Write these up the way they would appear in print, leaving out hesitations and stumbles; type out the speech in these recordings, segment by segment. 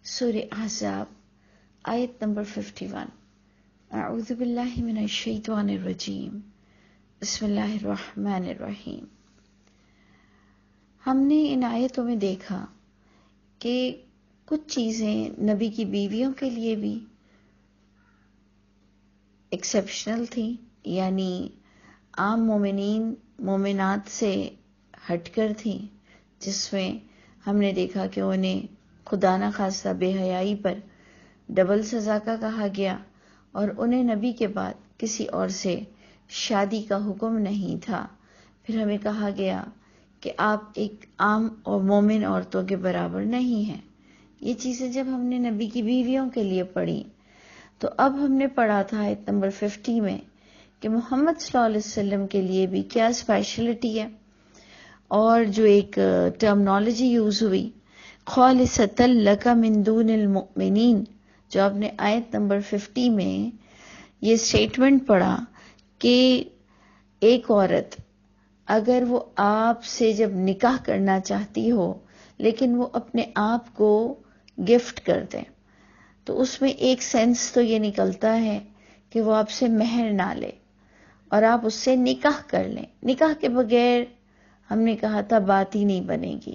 سورہ احزاب آیت نمبر 51۔ اعوذ باللہ من الشیطان الرجیم، بسم اللہ الرحمن الرحیم۔ ہم نے ان آیتوں میں دیکھا کہ کچھ چیزیں نبی کی بیویوں کے لیے بھی ایکسیپشنل تھیں، یعنی عام مومنین مومنات سے ہٹ کر تھیں، جس میں ہم نے دیکھا کہ انہیں خدا نہ خواستہ بے حیائی پر ڈبل سزا کا کہا گیا، اور انہیں نبی کے بعد کسی اور سے شادی کا حکم نہیں تھا۔ پھر ہمیں کہا گیا کہ آپ ایک عام اور مومن عورتوں کے برابر نہیں ہیں۔ یہ چیزیں جب ہم نے نبی کی بیویوں کے لیے پڑھی، تو اب ہم نے پڑھا تھا آیت نمبر 50 میں کہ محمد صلی اللہ علیہ وسلم کے لیے بھی کیا اسپیشلٹی ہے، اور جو ایک ٹرمنالوجی یوز ہوئی خالصۃ لک من دون المؤمنین، جو آپ نے آیت نمبر 50 میں یہ سٹیٹمنٹ پڑھا کہ ایک عورت اگر وہ آپ سے جب نکاح کرنا چاہتی ہو لیکن وہ اپنے آپ کو گفٹ کر دے، تو اس میں ایک سینس تو یہ نکلتا ہے کہ وہ آپ سے مہر نہ لے اور آپ اس سے نکاح کر لیں۔ نکاح کے بغیر ہم نے کہا تھا بات ہی نہیں بنے گی،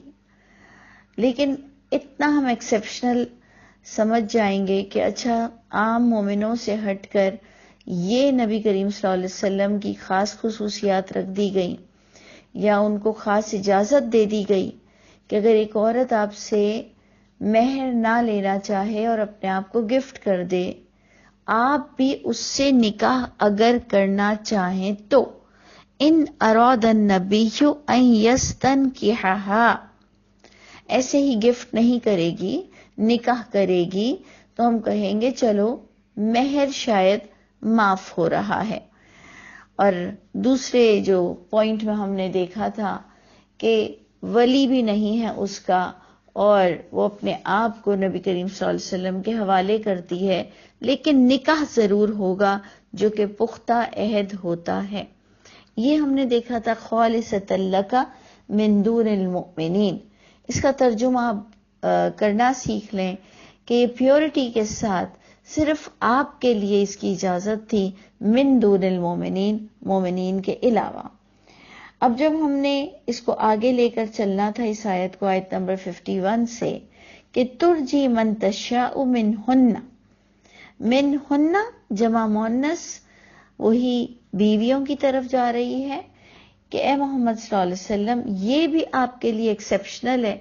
لیکن اتنا ہم ایکسیپشنل سمجھ جائیں گے کہ اچھا عام مومنوں سے ہٹ کر یہ نبی کریم صلی اللہ علیہ وسلم کی خاص خصوصیات رکھ دی گئی، یا ان کو خاص اجازت دے دی گئی کہ اگر ایک عورت آپ سے مہر نہ لینا چاہے اور اپنے آپ کو گفٹ کر دے، آپ بھی اس سے نکاح اگر کرنا چاہیں تو ان اراد النبی ان یستنکحھا، ایسے ہی گفٹ نہیں کرے گی، نکاح کرے گی تو ہم کہیں گے چلو مہر شاید معاف ہو رہا ہے۔ اور دوسرے جو پوائنٹ میں ہم نے دیکھا تھا کہ ولی بھی نہیں ہے اس کا، اور وہ اپنے آپ کو نبی کریم صلی اللہ علیہ وسلم کے حوالے کرتی ہے، لیکن نکاح ضرور ہوگا جو کہ پختہ عہد ہوتا ہے۔ یہ ہم نے دیکھا تھا خالصۃ لک من دون المؤمنین۔ اس کا ترجمہ آپ کرنا سیکھ لیں کہ یہ پیورٹی کے ساتھ صرف آپ کے لیے اس کی اجازت تھی، من دون المؤمنین، مومنین کے علاوہ۔ اب جب ہم نے اس کو آگے لے کر چلنا تھا اس آیت کو آیت نمبر 51 سے کہ ترجی من تشاء منہن، منہن جمع مؤنث وہی بیویوں کی طرف جا رہی ہے کہ اے محمد صلی اللہ علیہ وسلم یہ بھی آپ کے لیے ایکسیپشنل ہے،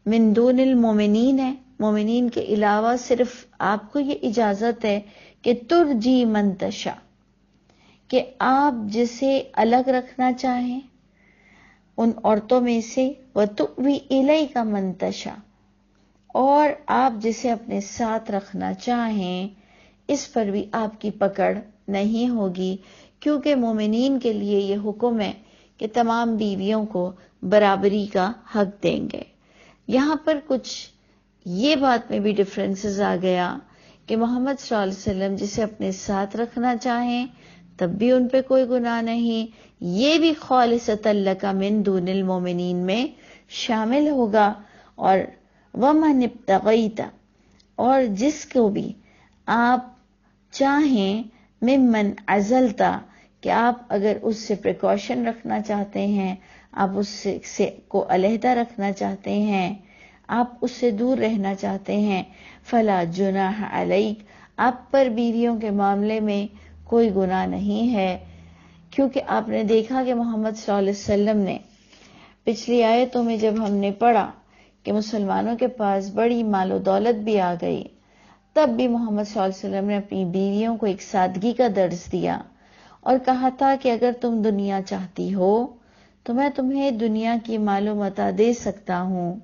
من دون المومنین ہے، مومنین کے علاوہ صرف آپ کو یہ اجازت ہے کہ ترجی من تشاء، کہ آپ جسے الگ رکھنا چاہیں ان عورتوں میں سے، وتؤوی الیک من تشاء، اور آپ جسے اپنے ساتھ رکھنا چاہیں اس پر بھی آپ کی پکڑ نہیں ہوگی، کیونکہ مومنین کے لیے یہ حکم ہے کہ تمام بیویوں کو برابری کا حق دیں گے۔ یہاں پر کچھ یہ بات میں بھی ڈفرینسز آ گیا کہ محمد صلی اللہ علیہ وسلم جسے اپنے ساتھ رکھنا چاہیں تب بھی ان پہ کوئی گناہ نہیں، یہ بھی خالصۃ لک من دون المؤمنین میں شامل ہوگا۔ اور ومن ابتغیت، اور جس کو بھی آپ چاہیں، ممن عزلتا، کہ آپ اگر اس سے پریکاشن رکھنا چاہتے ہیں، آپ اس سے کو علیحدہ رکھنا چاہتے ہیں، آپ اس سے دور رہنا چاہتے ہیں، فلا جناح علیک، آپ پر بیویوں کے معاملے میں کوئی گناہ نہیں ہے، کیونکہ آپ نے دیکھا کہ محمد صلی اللہ علیہ وسلم نے پچھلی آیتوں میں جب ہم نے پڑھا کہ مسلمانوں کے پاس بڑی مال و دولت بھی آ گئی، تب بھی محمد صلی اللہ علیہ وسلم نے اپنی بیویوں کو ایک سادگی کا درس دیا اور کہا تھا کہ اگر تم دنیا چاہتی ہو تو میں تمہیں دنیا کی مال و متاع دے سکتا ہوں،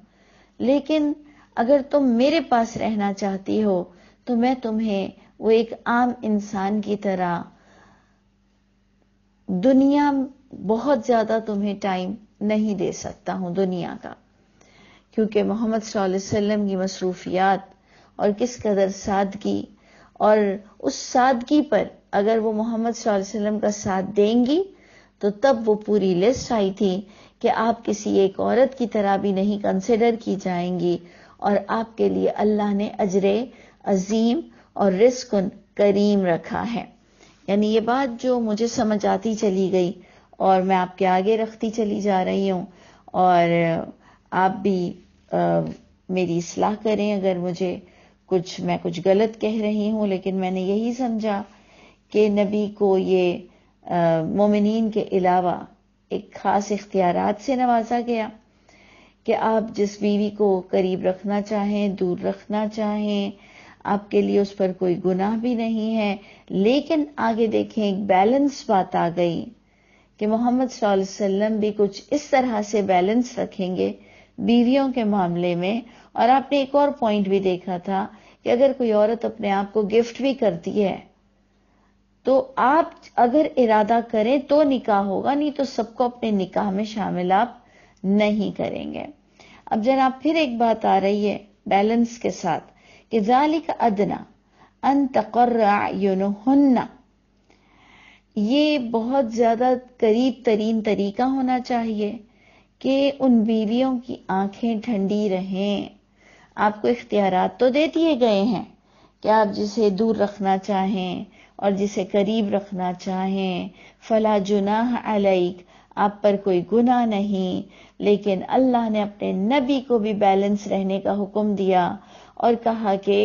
لیکن اگر تم میرے پاس رہنا چاہتی ہو تو میں تمہیں وہ ایک عام انسان کی طرح دنیا بہت زیادہ تمہیں ٹائم نہیں دے سکتا ہوں دنیا کا، کیونکہ محمد صلی اللہ علیہ وسلم کی مصروفیات اور کس قدر سادگی، اور اس سادگی پر اگر وہ محمد صلی اللہ علیہ وسلم کا ساتھ دیں گی تو تب وہ پوری لسٹ آئی تھی کہ آپ کسی ایک عورت کی طرح بھی نہیں کنسیڈر کی جائیں گی، اور آپ کے لیے اللہ نے اجر عظیم اور رزق کریم رکھا ہے. یعنی یہ بات جو مجھے سمجھ آتی چلی گئی اور میں آپ کے آگے رکھتی چلی جا رہی ہوں، اور آپ بھی میری اصلاح کریں اگر میں کچھ غلط کہہ رہی ہوں، لیکن میں نے یہی سمجھا کہ نبی کو یہ مومنین کے علاوہ ایک خاص اختیارات سے نوازا گیا کہ آپ جس بیوی کو قریب رکھنا چاہیں، دور رکھنا چاہیں، آپ کے لیے اس پر کوئی گناہ بھی نہیں ہے. لیکن آگے دیکھیں ایک بیلنس بات آ گئی کہ محمد صلی اللہ علیہ وسلم بھی کچھ اس طرح سے بیلنس رکھیں گے بیویوں کے معاملے میں. اور آپ نے ایک اور پوائنٹ بھی دیکھا تھا کہ اگر کوئی عورت اپنے آپ کو گفٹ بھی کرتی ہے تو آپ اگر ارادہ کریں تو نکاح ہوگا، نہیں تو سب کو اپنے نکاح میں شامل آپ نہیں کریں گے. اب جناب پھر ایک بات آ رہی ہے بیلنس کے ساتھ کہ ذالک ادنا ان تقر اعینہن، یہ بہت زیادہ قریب ترین طریقہ ہونا چاہیے کہ ان بیویوں کی آنکھیں ٹھنڈی رہیں. آپ کو اختیارات تو دے دیے گئے ہیں کہ آپ جسے دور رکھنا چاہیں اور جسے قریب رکھنا چاہیں، فلا جناح علیک، آپ پر کوئی گناہ نہیں. لیکن اللہ نے اپنے نبی کو بھی بیلنس رہنے کا حکم دیا اور کہا کہ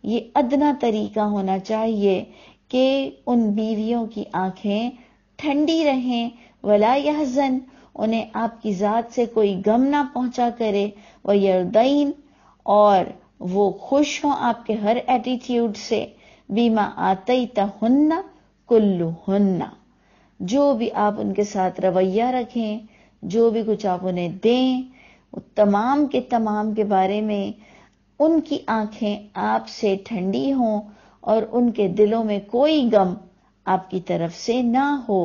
یہ ادنا طریقہ ہونا چاہیے کہ ان بیویوں کی آنکھیں ٹھنڈی رہیں، ولا یحزن، انہیں آپ کی ذات سے کوئی غم نہ پہنچا کرے، ویرضین، اور وہ خوش ہوں آپ کے ہر ایٹیٹیوڈ سے، بیما آتیتہن کلہن، جو بھی آپ ان کے ساتھ رویہ رکھیں، جو بھی کچھ آپ انہیں دیں، تمام کے بارے میں ان کی آنکھیں آپ سے ٹھنڈی ہوں اور ان کے دلوں میں کوئی غم آپ کی طرف سے نہ ہو.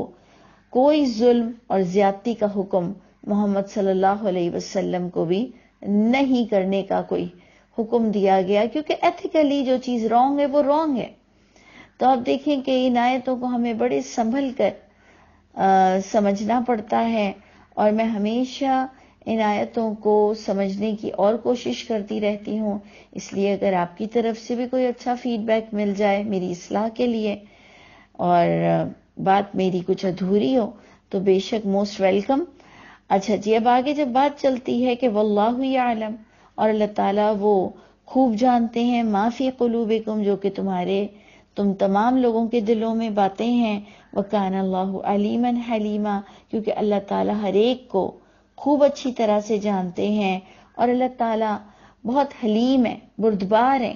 کوئی ظلم اور زیادتی کا حکم محمد صلی اللہ علیہ وسلم کو بھی نہیں کرنے کا کوئی حکم دیا گیا، کیونکہ ایتھیکلی جو چیز رانگ ہے وہ رانگ ہے. تو آپ دیکھیں کہ ان آیتوں کو ہمیں بڑے سنبھل کر سمجھنا پڑتا ہے، اور میں ہمیشہ ان آیتوں کو سمجھنے کی اور کوشش کرتی رہتی ہوں. اس لیے اگر آپ کی طرف سے بھی کوئی اچھا فیڈ بیک مل جائے میری اصلاح کے لیے، اور بات میری کچھ ادھوری ہو، تو بے شک موسٹ ویلکم. اچھا جی، اب آگے جب بات چلتی ہے کہ واللہ یعلم، اور اللہ تعالیٰ وہ خوب جانتے ہیں، ما فی قلوبکم، جو کہ تم تمام لوگوں کے دلوں میں باتیں ہیں، وکان اللہ علیما حلیما، کیونکہ اللہ تعالیٰ ہر ایک کو خوب اچھی طرح سے جانتے ہیں، اور اللہ تعالیٰ بہت حلیم ہے، بردبار ہے.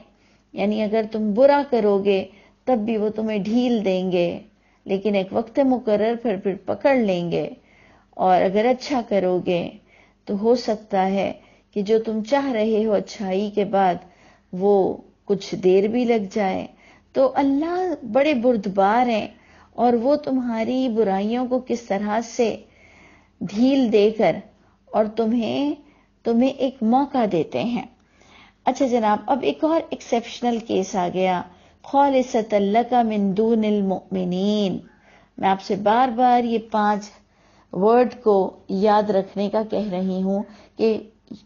یعنی اگر تم برا کرو گے تب بھی وہ تمہیں ڈھیل دیں گے، لیکن ایک وقت مقرر پھر پکڑ لیں گے. اور اگر اچھا کرو گے تو ہو سکتا ہے کہ جو تم چاہ رہے ہو اچھائی کے بعد وہ کچھ دیر بھی لگ جائے. تو اللہ بڑے بردبار ہیں، اور وہ تمہاری برائیوں کو کس طرح سے ڈھیل دے کر اور تمہیں ایک موقع دیتے ہیں. اچھا جناب، اب ایک اور ایکسیپشنل کیس آ گیا، خالصۃ لک من دون المؤمنین. میں آپ سے بار بار یہ 5 ورڈ کو یاد رکھنے کا کہہ رہی ہوں کہ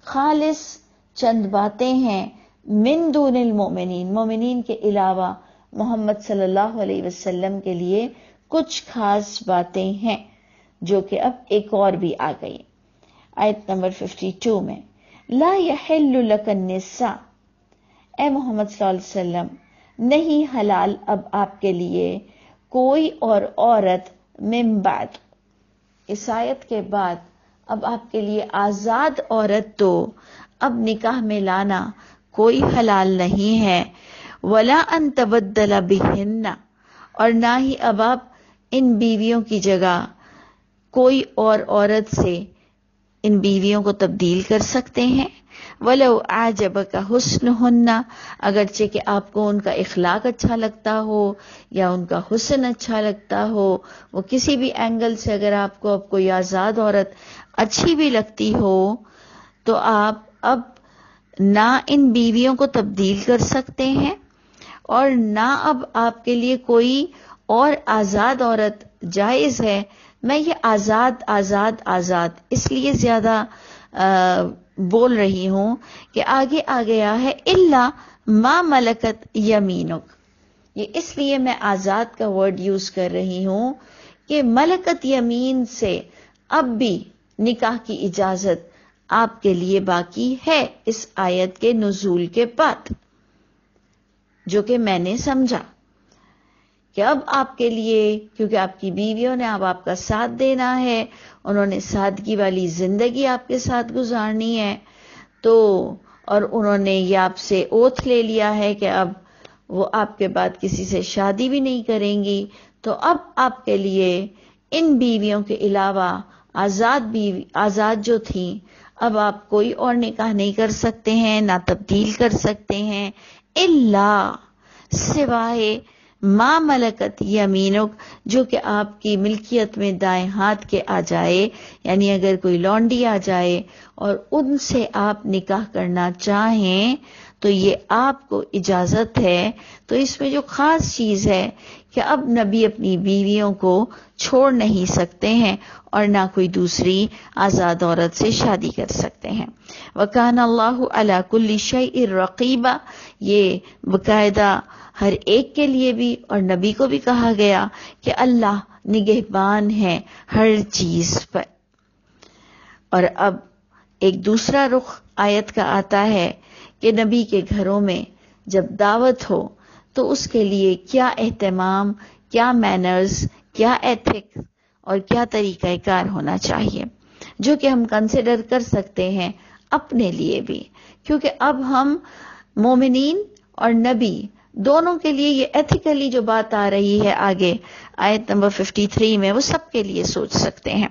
خالص چند باتیں ہیں، من دون المؤمنین، مومنین کے علاوہ محمد صلی اللہ علیہ وسلم کے لیے کچھ خاص باتیں ہیں، جو کہ اب ایک اور بھی آ گئی. آیت نمبر 52 میں، لا یحل لک النساء، اے محمد صلی اللہ علیہ وسلم نہیں حلال اب آپ کے لیے کوئی اور عورت من بعد، اس آیت کے بعد اب آپ کے لیے آزاد عورت تو اب نکاح میں لانا کوئی حلال نہیں ہے. ولا ان تبدل بہن، اور نہ ہی اب آپ ان بیویوں کی جگہ کوئی اور عورت سے ان بیویوں کو تبدیل کر سکتے ہیں. ولو اعجبک حسنہن، اگرچہ کہ آپ کو ان کا اخلاق اچھا لگتا ہو یا ان کا حسن اچھا لگتا ہو، وہ کسی بھی اینگل سے اگر آپ کو اب کوئی آزاد عورت اچھی بھی لگتی ہو تو آپ اب نہ ان بیویوں کو تبدیل کر سکتے ہیں اور نہ اب آپ کے لیے کوئی اور آزاد عورت جائز ہے. میں یہ آزاد اس لیے زیادہ بول رہی ہوں کہ آگے آ گیا ہے الا ما ملکت یمینک، یہ اس لیے میں آزاد کا ورڈ یوز کر رہی ہوں کہ ملکت یمین سے اب بھی نکاح کی اجازت آپ کے لیے باقی ہے اس آیت کے نزول کے بعد، جو کہ میں نے سمجھا کہ اب آپ کے لیے، کیونکہ آپ کی بیویوں نے اب آپ کا ساتھ دینا ہے، انہوں نے سادگی والی زندگی آپ کے ساتھ گزارنی ہے، تو اور انہوں نے یہ آپ سے اوتھ لے لیا ہے کہ اب وہ آپ کے بعد کسی سے شادی بھی نہیں کریں گی، تو اب آپ کے لیے ان بیویوں کے علاوہ آزاد جو تھیں، اب آپ کوئی اور نکاح نہیں کر سکتے ہیں، نہ تبدیل کر سکتے ہیں، الا سوائے ما ملکت یمینک، جو کہ آپ کی ملکیت میں دائیں ہاتھ کے آ جائے، یعنی اگر کوئی لونڈی آ جائے اور ان سے آپ نکاح کرنا چاہیں تو یہ آپ کو اجازت ہے۔ تو اس میں جو خاص چیز ہے کہ اب نبی اپنی بیویوں کو چھوڑ نہیں سکتے ہیں اور نہ کوئی دوسری آزاد عورت سے شادی کر سکتے ہیں۔ وَكَانَ اللَّهُ عَلَى كُلِّ شَيْءٍ رَقِيبًا، یہ باقاعدہ ہر ایک کے لیے بھی اور نبی کو بھی کہا گیا کہ اللہ نگہبان ہے ہر چیز پر۔ اور اب ایک دوسرا رخ آیت کا آتا ہے کہ نبی کے گھروں میں جب دعوت ہو تو اس کے لیے کیا اہتمام، کیا مینرز، کیا ایتھکس اور کیا طریقہ کار ہونا چاہیے، جو کہ ہم کنسیڈر کر سکتے ہیں اپنے لیے بھی، کیونکہ اب ہم مومنین اور نبی دونوں کے لیے یہ ایتھیکلی جو بات آ رہی ہے آگے آیت نمبر 53 میں، وہ سب کے لیے سوچ سکتے ہیں۔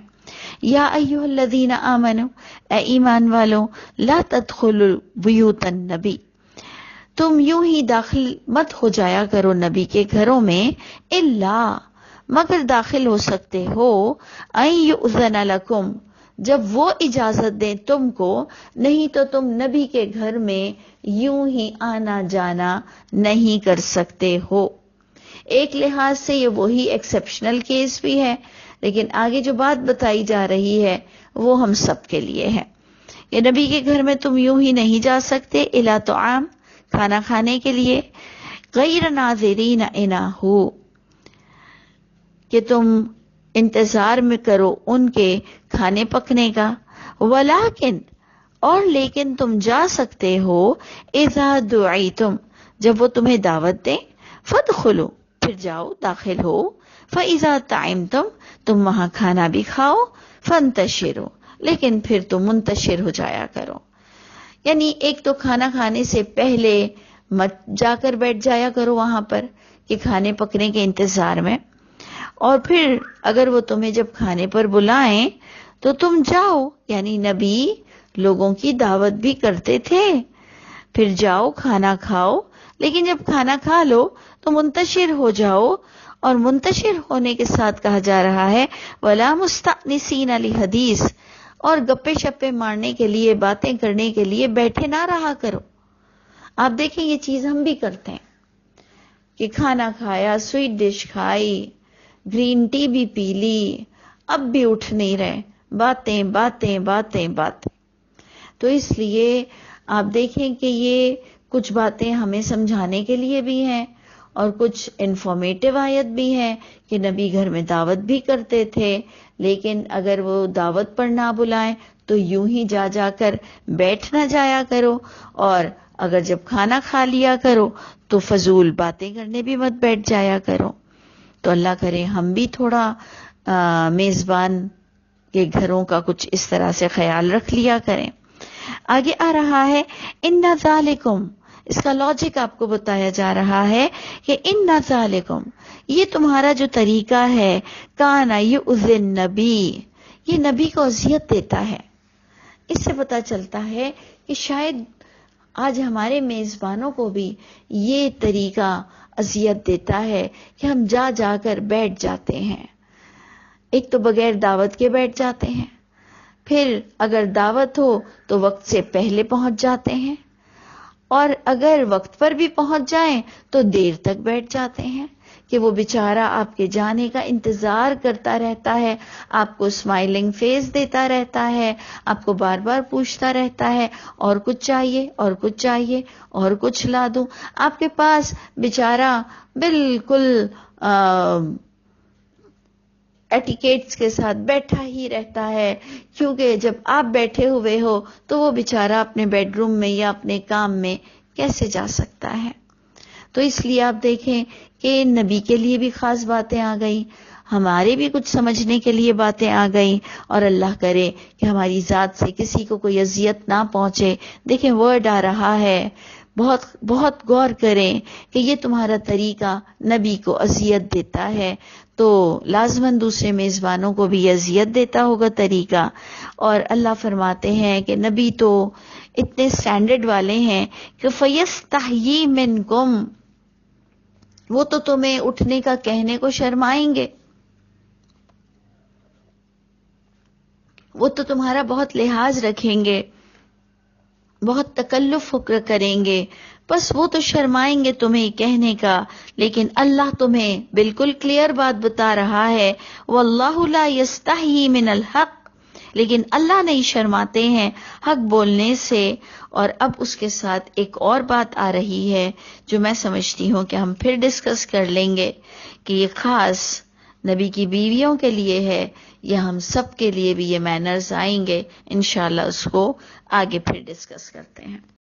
یا ایھا الذین آمنوا، اے ایمان والو، لا تدخلوا بیوت النبی، تم یوں ہی داخل مت ہو جایا کرو نبی کے گھروں میں، الا مگر داخل ہو سکتے ہو ان یؤذن لکم، جب وہ اجازت دیں تم کو، نہیں تو تم نبی کے گھر میں یوں ہی آنا جانا نہیں کر سکتے ہو۔ ایک لحاظ سے یہ وہی ایکسیپشنل کیس بھی ہے، لیکن آگے جو بات بتائی جا رہی ہے وہ ہم سب کے لیے ہے کہ نبی کے گھر میں تم یوں ہی نہیں جا سکتے، الا طعام، کھانا کھانے کے لیے، غیر ناظرین انہ، کہ تم انتظار میں کرو ان کے کھانے پکنے کا، ولیکن اور لیکن تم جا سکتے ہو، اذا دعیتم، جب وہ تمہیں دعوت دیں، فادخلوا، پھر جاؤ داخل ہو، فاذا طعمتم، تم وہاں کھانا بھی کھاؤ، فانتشروا، لیکن پھر تم منتشر ہو جایا کرو۔ یعنی ایک تو کھانا کھانے سے پہلے مت جا کر بیٹھ جایا کرو وہاں پر کہ کھانے پکنے کے انتظار میں، اور پھر اگر وہ تمہیں جب کھانے پر بلائیں تو تم جاؤ، یعنی نبی لوگوں کی دعوت بھی کرتے تھے، پھر جاؤ کھانا کھاؤ، لیکن جب کھانا کھا لو تو منتشر ہو جاؤ، اور منتشر ہونے کے ساتھ کہا جا رہا ہے وَلَا مُسْتَأْنِسِينَ لِحَدِيثٍ، اور گپے شپے مارنے کے لیے، باتیں کرنے کے لیے بیٹھے نہ رہا کرو۔ آپ دیکھیں یہ چیز ہم بھی کرتے ہیں کہ کھانا کھایا، سویٹ ڈش کھائی، گرین ٹی بھی پی لی، اب بھی اٹھ نہیں رہے، باتیں باتیں باتیں باتیں۔ تو اس لیے آپ دیکھیں کہ یہ کچھ باتیں ہمیں سمجھانے کے لیے بھی ہیں اور کچھ انفارمیٹیو آیت بھی ہے کہ نبی گھر میں دعوت بھی کرتے تھے، لیکن اگر وہ دعوت پر نہ بلائیں تو یوں ہی جا جا کر بیٹھ نہ جایا کرو، اور اگر جب کھانا کھا لیا کرو تو فضول باتیں کرنے بھی مت بیٹھ جایا کرو۔ تو اللہ کرے ہم بھی تھوڑا میزبان کے گھروں کا کچھ اس طرح سے خیال رکھ لیا کریں۔ آگے آ رہا ہے ان ذالکم، اس کا لاجک آپ کو بتایا جا رہا ہے کہ ان ذالکم، یہ تمہارا جو طریقہ ہے، کان یؤذی النبی، یہ نبی کو اذیت دیتا ہے۔ اس سے پتہ چلتا ہے کہ شاید آج ہمارے میزبانوں کو بھی یہ طریقہ اذیت دیتا ہے کہ ہم جا جا کر بیٹھ جاتے ہیں، ایک تو بغیر دعوت کے بیٹھ جاتے ہیں، پھر اگر دعوت ہو تو وقت سے پہلے پہنچ جاتے ہیں، اور اگر وقت پر بھی پہنچ جائیں تو دیر تک بیٹھ جاتے ہیں۔ کہ وہ بیچارہ آپ کے جانے کا انتظار کرتا رہتا ہے، آپ کو اسمائلنگ فیس دیتا رہتا ہے، آپ کو بار بار پوچھتا رہتا ہے اور کچھ چاہیے اور کچھ چاہیے اور کچھ لا دوں. آپ کے پاس بیچارہ بالکل ایٹیکیٹس کے ساتھ بیٹھا ہی رہتا ہے، کیونکہ جب آپ بیٹھے ہوئے ہو تو وہ بیچارہ اپنے بیڈ روم میں یا اپنے کام میں کیسے جا سکتا ہے. تو اس لیے آپ دیکھیں کہ نبی کے لیے بھی خاص باتیں آ گئیں، ہمارے بھی کچھ سمجھنے کے لیے باتیں آ گئیں، اور اللہ کرے کہ ہماری ذات سے کسی کو کوئی اذیت نہ پہنچے. دیکھیں ورڈ آ رہا ہے، بہت بہت غور کریں کہ یہ تمہارا طریقہ نبی کو اذیت دیتا ہے، تو لازماً دوسرے میزبانوں کو بھی اذیت دیتا ہوگا طریقہ. اور اللہ فرماتے ہیں کہ نبی تو اتنے سٹینڈرڈ والے ہیں کہ فَيَسْتَحْيِي مِنْكُمْ، وہ تو تمہیں اٹھنے کا کہنے کو شرمائیں گے، وہ تو تمہارا بہت لحاظ رکھیں گے، بہت تکلف کریں گے، بس وہ تو شرمائیں گے تمہیں کہنے کا. لیکن اللہ تمہیں بالکل کلیئر بات بتا رہا ہے، وَاللَّهُ لَا يَسْتَحْيِي مِنَ الْحَقِّ، لیکن اللہ نہیں شرماتے ہیں حق بولنے سے. اور اب اس کے ساتھ ایک اور بات آ رہی ہے جو میں سمجھتی ہوں کہ ہم پھر ڈسکس کر لیں گے، کہ یہ خاص نبی کی بیویوں کے لیے ہے یا ہم سب کے لیے بھی یہ مینرز آئیں گے. انشاءاللہ اس کو آگے پھر ڈسکس کرتے ہیں.